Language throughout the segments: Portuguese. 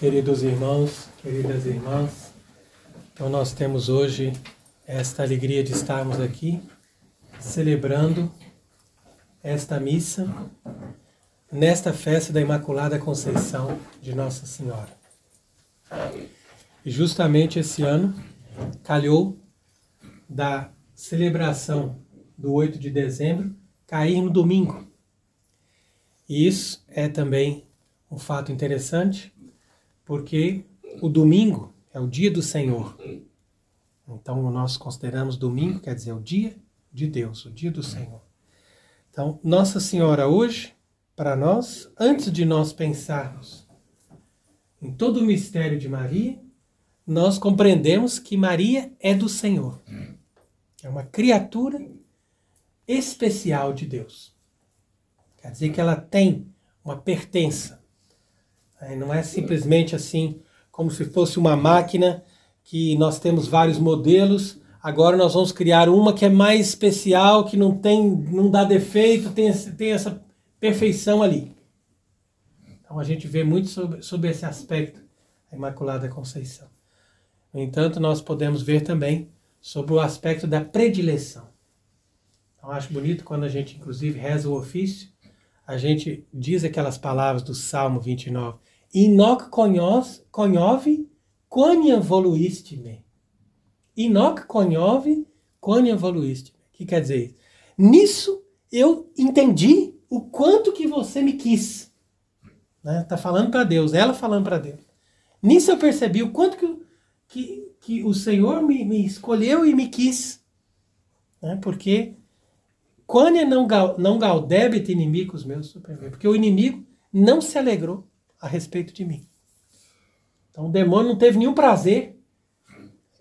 Queridos irmãos, queridas irmãs, então nós temos hoje esta alegria de estarmos aqui celebrando esta missa nesta festa da Imaculada Conceição de Nossa Senhora. E justamente esse ano calhou da celebração do 8 de dezembro cair no domingo. E isso é também um fato interessante, porque o domingo é o dia do Senhor. Então nós consideramos domingo, quer dizer, o dia de Deus, o dia do Senhor. Então, Nossa Senhora hoje, para nós, antes de nós pensarmos em todo o mistério de Maria, nós compreendemos que Maria é do Senhor. É uma criatura especial de Deus. Quer dizer que ela tem uma pertença. Não é simplesmente assim, como se fosse uma máquina que nós temos vários modelos, agora nós vamos criar uma que é mais especial, que não dá defeito, tem essa perfeição ali. Então a gente vê muito sobre esse aspecto da Imaculada Conceição. No entanto, nós podemos ver também sobre o aspecto da predileção. Então acho bonito quando a gente, inclusive, reza o ofício, a gente diz aquelas palavras do Salmo 29. Inoc conhove quoniam voluistime. Inoc conhove quoniam voluistime. O que quer dizer isso? Nisso eu entendi o quanto que você me quis. Tá falando para Deus, ela falando para Deus. Nisso eu percebi o quanto que o Senhor me escolheu e me quis. Porque quoniam não gaudebit inimicos meus, porque o inimigo não se alegrou a respeito de mim. Então o demônio não teve nenhum prazer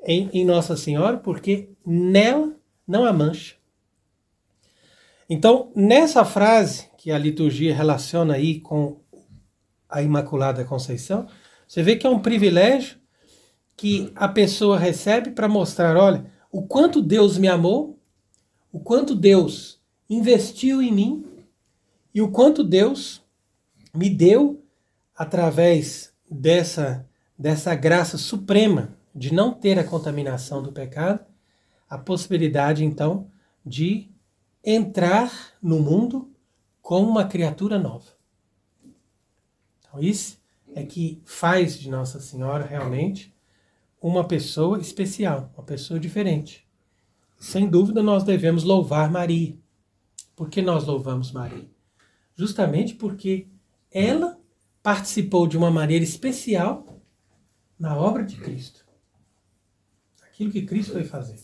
em Nossa Senhora, porque nela não há mancha. Então, nessa frase que a liturgia relaciona aí com a Imaculada Conceição, você vê que é um privilégio que a pessoa recebe para mostrar, olha, o quanto Deus me amou, o quanto Deus investiu em mim e o quanto Deus me deu através dessa graça suprema de não ter a contaminação do pecado, a possibilidade, então, de entrar no mundo como uma criatura nova. Então, isso é que faz de Nossa Senhora realmente uma pessoa especial, uma pessoa diferente. Sem dúvida, nós devemos louvar Maria. Por que nós louvamos Maria? Justamente porque ela participou de uma maneira especial na obra de Cristo. Aquilo que Cristo foi fazer.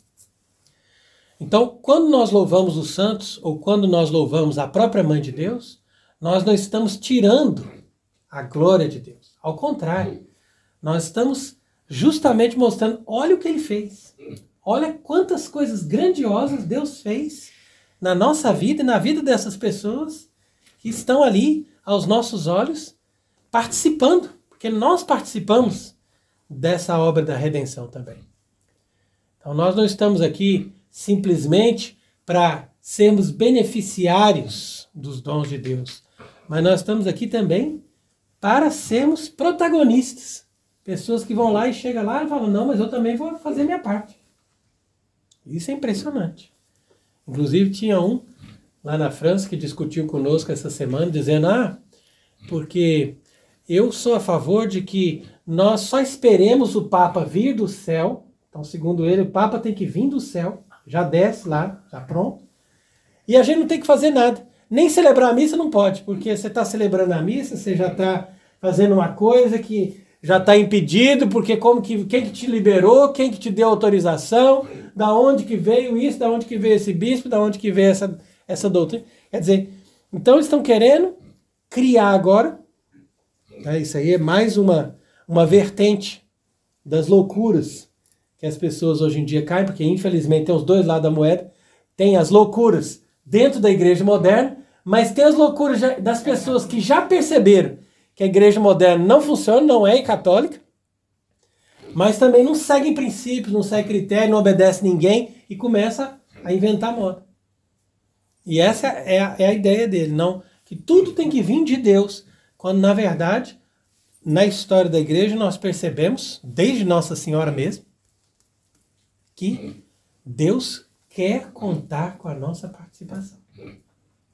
Então, quando nós louvamos os santos, ou quando nós louvamos a própria Mãe de Deus, nós não estamos tirando a glória de Deus. Ao contrário, nós estamos justamente mostrando, olha o que Ele fez. Olha quantas coisas grandiosas Deus fez na nossa vida e na vida dessas pessoas que estão ali aos nossos olhos, participando, porque nós participamos dessa obra da redenção também. Então nós não estamos aqui simplesmente para sermos beneficiários dos dons de Deus, mas nós estamos aqui também para sermos protagonistas. Pessoas que vão lá e chegam lá e falam, não, mas eu também vou fazer minha parte. Isso é impressionante. Inclusive tinha um lá na França que discutiu conosco essa semana, dizendo, porque eu sou a favor de que nós só esperemos o Papa vir do céu. Então, segundo ele, o Papa tem que vir do céu, já desce lá, já pronto. E a gente não tem que fazer nada. Nem celebrar a missa não pode, porque você está celebrando a missa, você já está fazendo uma coisa que já está impedido, porque quem que te liberou, quem que te deu autorização, da onde que veio isso, da onde que veio esse bispo, da onde que veio essa doutrina. Quer dizer, então eles estão querendo criar agora, isso aí é mais uma vertente das loucuras que as pessoas hoje em dia caem, porque infelizmente tem os dois lados da moeda, tem as loucuras dentro da igreja moderna, mas tem as loucuras das pessoas que já perceberam que a igreja moderna não funciona, não é católica, mas também não segue princípios, não segue critérios, não obedece ninguém e começa a inventar moda. E essa é a ideia dele, não, que tudo tem que vir de Deus, quando na verdade na história da igreja nós percebemos, desde Nossa Senhora mesmo, que Deus quer contar com a nossa participação.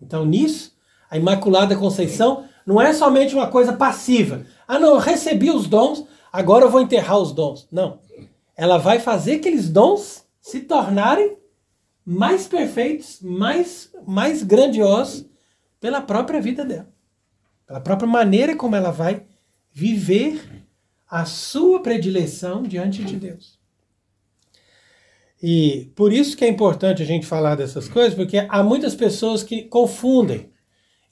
Então nisso, a Imaculada Conceição não é somente uma coisa passiva. Ah não, eu recebi os dons, agora eu vou enterrar os dons. Não. Ela vai fazer aqueles dons se tornarem mais perfeitos, mais grandiosos pela própria vida dela. Pela própria maneira como ela vai viver a sua predileção diante de Deus. E por isso que é importante a gente falar dessas coisas, porque há muitas pessoas que confundem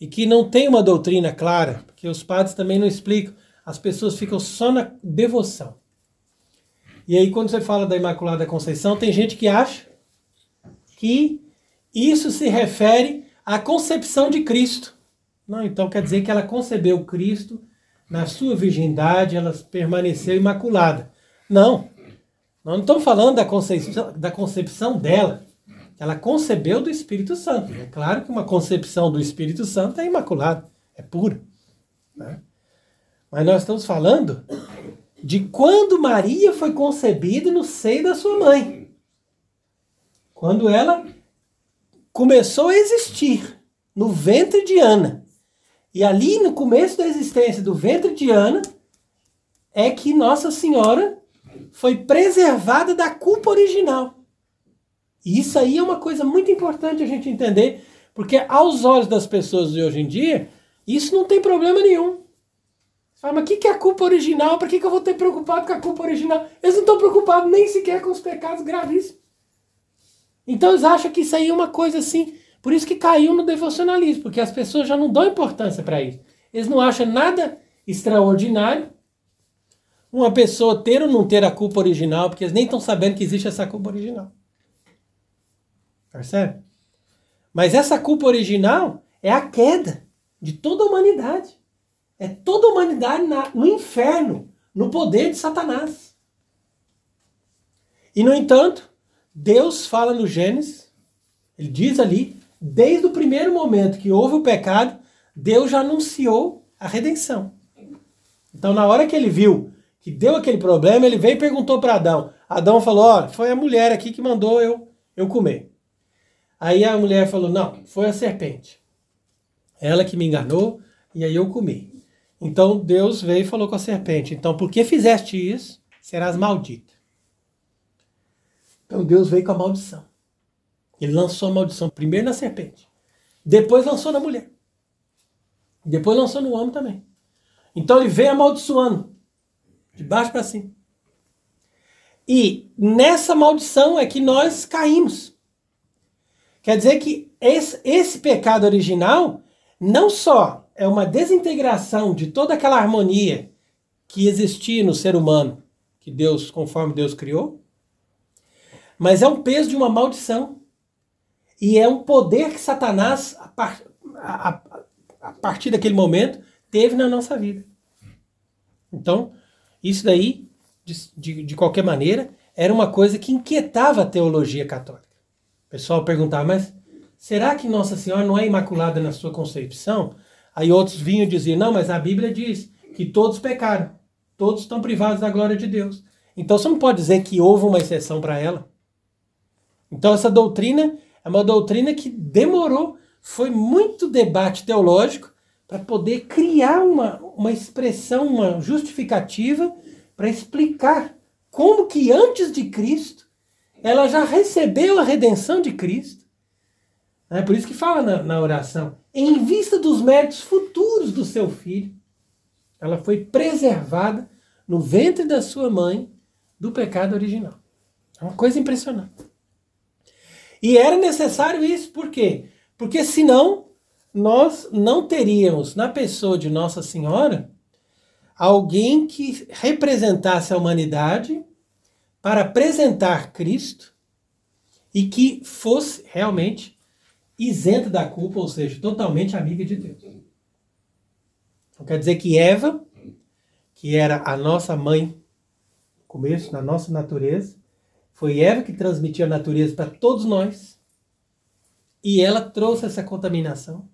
e que não têm uma doutrina clara, porque os padres também não explicam. As pessoas ficam só na devoção. E aí quando você fala da Imaculada Conceição, tem gente que acha que isso se refere à concepção de Cristo. Não, então quer dizer que ela concebeu Cristo na sua virgindade, ela permaneceu imaculada. Não, nós não estamos falando da concepção dela. Ela concebeu do Espírito Santo. É claro que uma concepção do Espírito Santo é imaculada, é pura. Né? Mas nós estamos falando de quando Maria foi concebida no seio da sua mãe. Quando ela começou a existir no ventre de Ana. E ali no começo da existência do ventre de Ana é que Nossa Senhora foi preservada da culpa original. E isso aí é uma coisa muito importante a gente entender, porque aos olhos das pessoas de hoje em dia, isso não tem problema nenhum. Você fala, mas o que é a culpa original? Para que eu vou ter preocupado com a culpa original? Eles não estão preocupados nem sequer com os pecados gravíssimos. Então eles acham que isso aí é uma coisa assim. Por isso que caiu no devocionalismo, porque as pessoas já não dão importância para isso. Eles não acham nada extraordinário uma pessoa ter ou não ter a culpa original, porque eles nem estão sabendo que existe essa culpa original. Percebe? Mas essa culpa original é a queda de toda a humanidade. É toda a humanidade no inferno, no poder de Satanás. E, no entanto, Deus fala no Gênesis, ele diz ali, desde o primeiro momento que houve o pecado, Deus já anunciou a redenção. Então, na hora que ele viu que deu aquele problema, ele veio e perguntou para Adão. Adão falou, olha, foi a mulher aqui que mandou eu comer. Aí a mulher falou, não, foi a serpente. Ela que me enganou e aí eu comi. Então Deus veio e falou com a serpente, então por que fizeste isso, serás maldita. Então Deus veio com a maldição. Ele lançou a maldição primeiro na serpente, depois lançou na mulher, depois lançou no homem também. Então ele veio amaldiçoando, de baixo para cima. E nessa maldição é que nós caímos. Quer dizer que esse pecado original não só é uma desintegração de toda aquela harmonia que existia no ser humano, que Deus, conforme Deus criou, mas é um peso de uma maldição. E é um poder que Satanás, a partir daquele momento, teve na nossa vida. Então, isso daí, de qualquer maneira, era uma coisa que inquietava a teologia católica. O pessoal perguntava, mas será que Nossa Senhora não é imaculada na sua concepção? Aí outros vinham e diziam, não, mas a Bíblia diz que todos pecaram, todos estão privados da glória de Deus. Então você não pode dizer que houve uma exceção para ela. Então essa doutrina é uma doutrina que demorou, foi muito debate teológico para poder criar uma expressão, uma justificativa para explicar como que antes de Cristo ela já recebeu a redenção de Cristo. É por isso que fala na oração, em vista dos méritos futuros do seu filho, ela foi preservada no ventre da sua mãe do pecado original. É uma coisa impressionante. E era necessário isso, por quê? Porque senão nós não teríamos na pessoa de Nossa Senhora alguém que representasse a humanidade para apresentar Cristo e que fosse realmente isenta da culpa, ou seja, totalmente amiga de Deus. Então quer dizer que Eva, que era a nossa mãe, no começo, na nossa natureza, foi Eva que transmitiu a natureza para todos nós, e ela trouxe essa contaminação.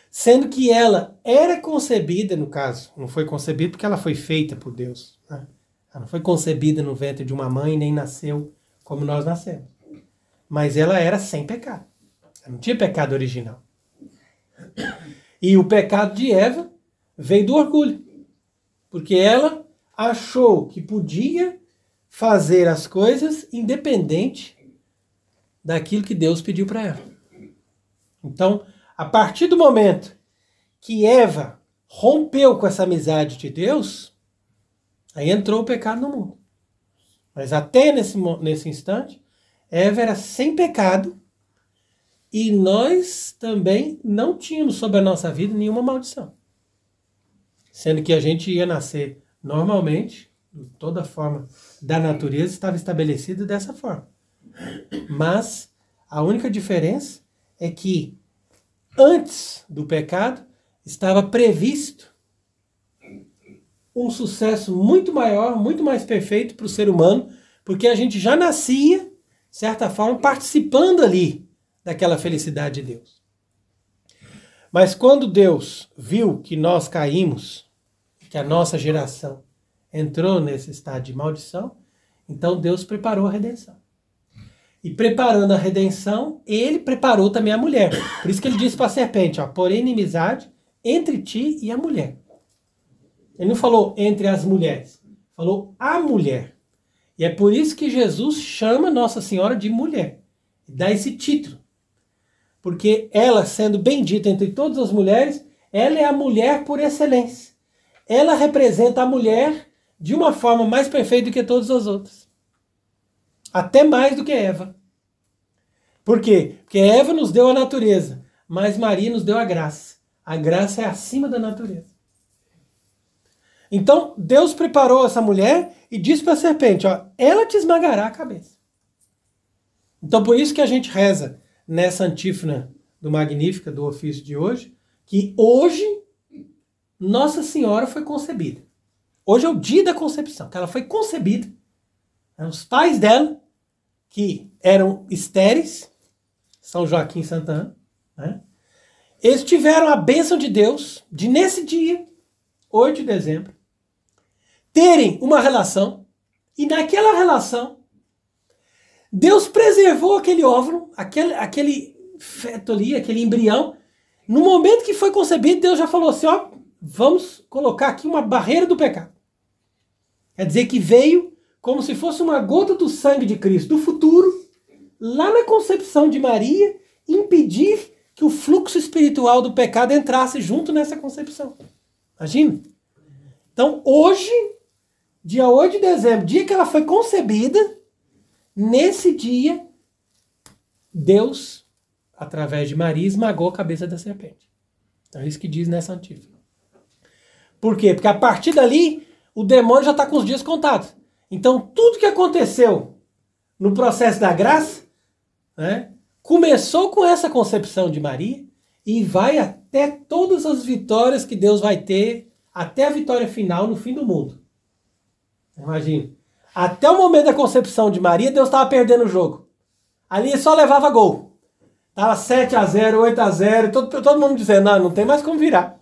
sendo que ela era concebida, no caso, não foi concebida porque ela foi feita por Deus, né? Ela não foi concebida no ventre de uma mãe, nem nasceu como nós nascemos. Mas ela era sem pecado. Ela não tinha pecado original. E o pecado de Eva veio do orgulho. Porque ela achou que podia fazer as coisas independente daquilo que Deus pediu para ela. Então, a partir do momento que Eva rompeu com essa amizade de Deus, aí entrou o pecado no mundo. Mas até nesse instante, Eva era sem pecado e nós também não tínhamos sobre a nossa vida nenhuma maldição. Sendo que a gente ia nascer normalmente, de toda forma da natureza estava estabelecida dessa forma. Mas a única diferença é que antes do pecado estava previsto um sucesso muito maior, muito mais perfeito para o ser humano, porque a gente já nascia, de certa forma, participando ali daquela felicidade de Deus. Mas quando Deus viu que nós caímos, que a nossa geração entrou nesse estado de maldição, então Deus preparou a redenção. E preparando a redenção, ele preparou também a mulher. Por isso que ele disse para a serpente, ó, porém inimizade entre ti e a mulher. Ele não falou entre as mulheres, falou a mulher. E é por isso que Jesus chama Nossa Senhora de mulher. E dá esse título. Porque ela, sendo bendita entre todas as mulheres, ela é a mulher por excelência. Ela representa a mulher de uma forma mais perfeita do que todas as outras. Até mais do que Eva. Por quê? Porque Eva nos deu a natureza, mas Maria nos deu a graça. A graça é acima da natureza. Então, Deus preparou essa mulher e disse para a serpente, ó, ela te esmagará a cabeça. Então, por isso que a gente reza nessa antífona do Magnífica, do ofício de hoje, que hoje Nossa Senhora foi concebida. Hoje é o dia da concepção, que ela foi concebida. Os pais dela, que eram estéreis, São Joaquim e Santa Ana, né? Eles tiveram a bênção de Deus de, nesse dia, 8 de dezembro, terem uma relação, e naquela relação, Deus preservou aquele óvulo, aquele feto ali, aquele embrião. No momento que foi concebido, Deus já falou assim, ó, vamos colocar aqui uma barreira do pecado. Quer dizer que veio como se fosse uma gota do sangue de Cristo, do futuro, lá na concepção de Maria, impedir que o fluxo espiritual do pecado entrasse junto nessa concepção. Imagina? Então, hoje, dia 8 de dezembro, dia que ela foi concebida, nesse dia, Deus, através de Maria, esmagou a cabeça da serpente. Então, é isso que diz nessa antífona. Por quê? Porque a partir dali, o demônio já está com os dias contados. Então, tudo que aconteceu no processo da graça, né, começou com essa concepção de Maria e vai até todas as vitórias que Deus vai ter, até a vitória final no fim do mundo. Imagina. Até o momento da concepção de Maria, Deus estava perdendo o jogo. Ali só levava gol. Estava 7-0, 8-0, todo mundo dizendo, não tem mais como virar.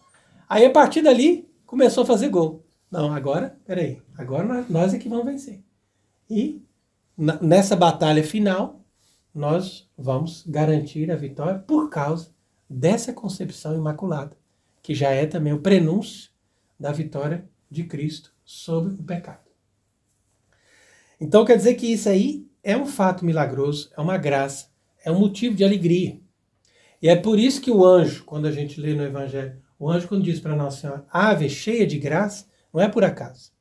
Aí, a partir dali, começou a fazer gol. Não, agora, peraí, agora nós é que vamos vencer. E nessa batalha final, nós vamos garantir a vitória por causa dessa concepção imaculada, que já é também o prenúncio da vitória de Cristo sobre o pecado. Então quer dizer que isso aí é um fato milagroso, é uma graça, é um motivo de alegria. E é por isso que o anjo, quando a gente lê no Evangelho, o anjo quando diz para Nossa Senhora, ave cheia de graça, não é por acaso.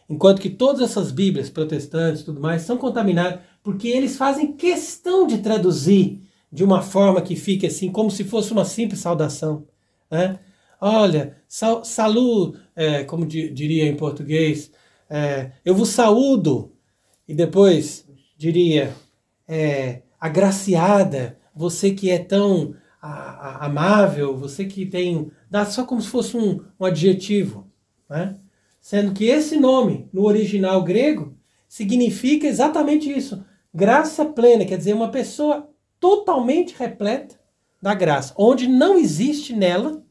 Enquanto que todas essas bíblias protestantes e tudo mais são contaminadas porque eles fazem questão de traduzir de uma forma que fique assim, como se fosse uma simples saudação. Né? Olha, como diria em português, eu vos saúdo. E depois diria, agraciada, você que é tão amável, você que tem... Dá só como se fosse um adjetivo. Né? Sendo que esse nome, no original grego, significa exatamente isso. Graça plena, quer dizer, uma pessoa totalmente repleta, da graça, onde não existe nela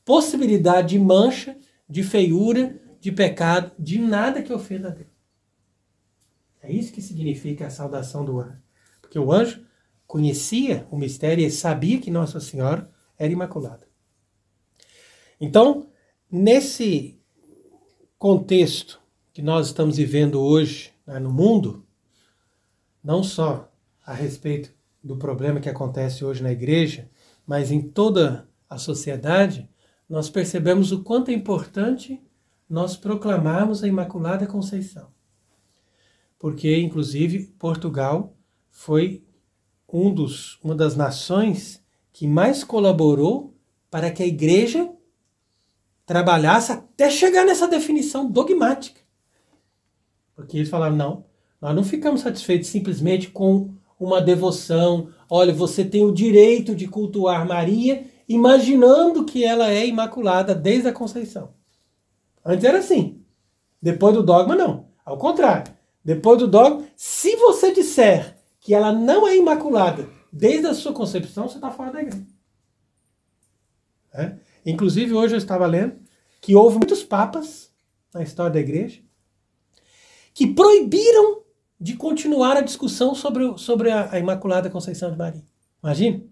possibilidade de mancha, de feiura, de pecado, de nada que ofenda a Deus. É isso que significa a saudação do anjo. Porque o anjo conhecia o mistério e sabia que Nossa Senhora era imaculada. Então, nesse contexto que nós estamos vivendo hoje, né, no mundo, não só a respeito do problema que acontece hoje na igreja, mas em toda a sociedade, nós percebemos o quanto é importante nós proclamarmos a Imaculada Conceição. Porque, inclusive, Portugal foi uma das nações que mais colaborou para que a igreja trabalhasse até chegar nessa definição dogmática. Porque eles falaram, não, nós não ficamos satisfeitos simplesmente com uma devoção. Olha, você tem o direito de cultuar Maria, imaginando que ela é imaculada desde a conceição. Antes era assim. Depois do dogma, não. Ao contrário. Depois do dogma, se você disser que ela não é imaculada desde a sua concepção, você está fora da igreja. Inclusive, hoje eu estava lendo que houve muitos papas na história da igreja que proibiram de continuar a discussão sobre a Imaculada Conceição de Maria. Imagina?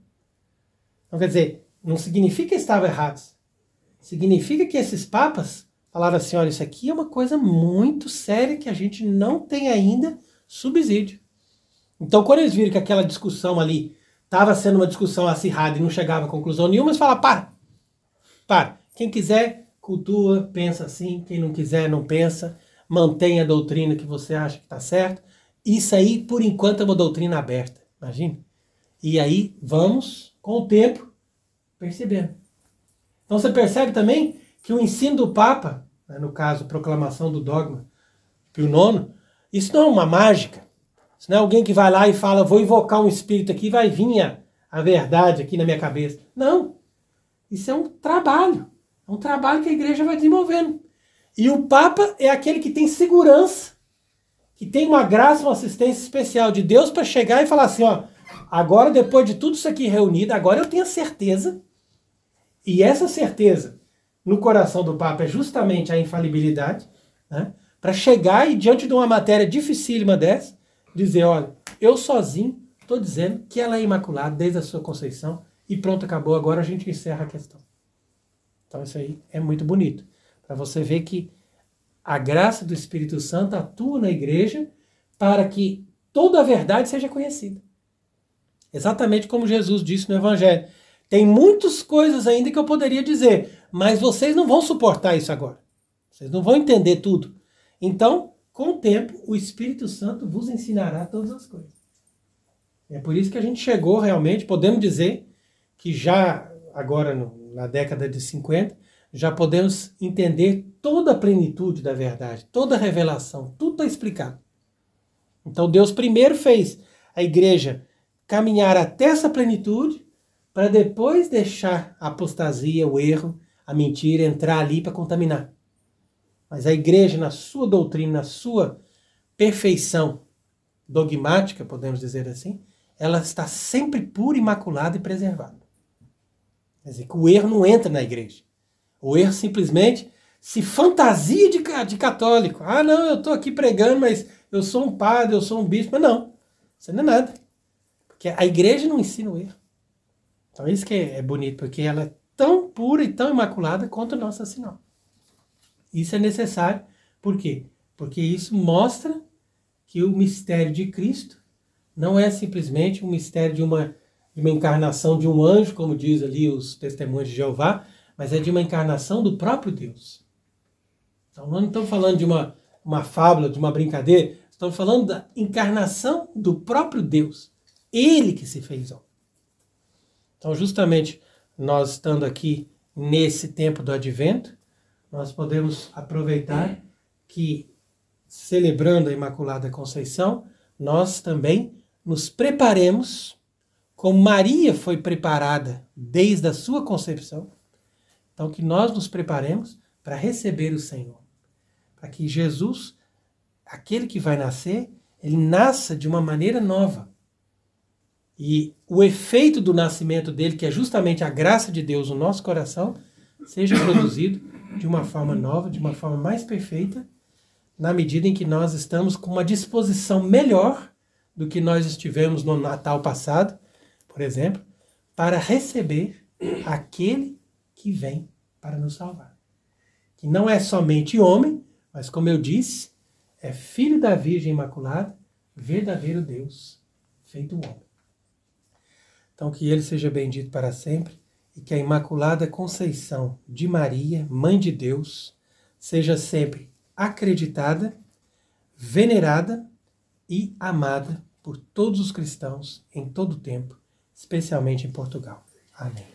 Então, quer dizer, não significa que estavam errados. Significa que esses papas falaram assim, olha, isso aqui é uma coisa muito séria que a gente não tem ainda subsídio. Então, quando eles viram que aquela discussão ali estava sendo uma discussão acirrada e não chegava a conclusão nenhuma, eles falaram, para. Quem quiser, cultua, pensa assim. Quem não quiser, não pensa. Mantenha a doutrina que você acha que está certo. Isso aí, por enquanto, é uma doutrina aberta. Imagina. E aí, vamos, com o tempo, percebendo. Então, você percebe também que o ensino do Papa, né, no caso, proclamação do dogma Pio IX, isso não é uma mágica. Isso não é alguém que vai lá e fala, vou invocar um espírito aqui e vai vir a verdade aqui na minha cabeça. Não. Isso é um trabalho. É um trabalho que a igreja vai desenvolvendo. E o Papa é aquele que tem segurança, que tem uma graça, uma assistência especial de Deus para chegar e falar assim, ó, agora depois de tudo isso aqui reunido, agora eu tenho a certeza, e essa certeza no coração do Papa é justamente a infalibilidade, né, para chegar e diante de uma matéria dificílima dessa, dizer, olha, eu sozinho estou dizendo que ela é imaculada desde a sua conceição e pronto, acabou, agora a gente encerra a questão. Então isso aí é muito bonito, para você ver que a graça do Espírito Santo atua na igreja para que toda a verdade seja conhecida. Exatamente como Jesus disse no Evangelho. Tem muitas coisas ainda que eu poderia dizer, mas vocês não vão suportar isso agora. Vocês não vão entender tudo. Então, com o tempo, o Espírito Santo vos ensinará todas as coisas. É por isso que a gente chegou realmente, podemos dizer, que já agora na década de 50, já podemos entender toda a plenitude da verdade, toda a revelação, tudo está explicado. Então Deus primeiro fez a igreja caminhar até essa plenitude, para depois deixar a apostasia, o erro, a mentira entrar ali para contaminar. Mas a igreja, na sua doutrina, na sua perfeição dogmática, podemos dizer assim, ela está sempre pura, imaculada e preservada. Quer dizer, que o erro não entra na igreja. O erro simplesmente se fantasia de católico. Ah, não, eu estou aqui pregando, mas eu sou um padre, eu sou um bispo. Mas não, isso não é nada. Porque a igreja não ensina o erro. Então isso que é bonito, porque ela é tão pura e tão imaculada quanto Nossa Senhora. Isso é necessário. Por quê? Porque isso mostra que o mistério de Cristo não é simplesmente um mistério de uma encarnação de um anjo, como diz ali os testemunhos de Jeová, mas é de uma encarnação do próprio Deus. Então nós não estamos falando de uma fábula, de uma brincadeira, estamos falando da encarnação do próprio Deus. Ele que se fez homem. Então justamente nós estando aqui nesse tempo do Advento, nós podemos aproveitar que, celebrando a Imaculada Conceição, nós também nos preparemos, como Maria foi preparada desde a sua concepção, então que nós nos preparemos para receber o Senhor. Para que Jesus, aquele que vai nascer, ele nasça de uma maneira nova. e o efeito do nascimento dele, que é justamente a graça de Deus no nosso coração, seja produzido de uma forma nova, de uma forma mais perfeita, na medida em que nós estamos com uma disposição melhor do que nós estivemos no Natal passado, por exemplo, para receber aquele que vem para nos salvar. Que não é somente homem, mas, como eu disse, é filho da Virgem Imaculada, verdadeiro Deus, feito homem. Então, que ele seja bendito para sempre e que a Imaculada Conceição de Maria, Mãe de Deus, seja sempre acreditada, venerada e amada por todos os cristãos em todo o tempo, especialmente em Portugal. Amém.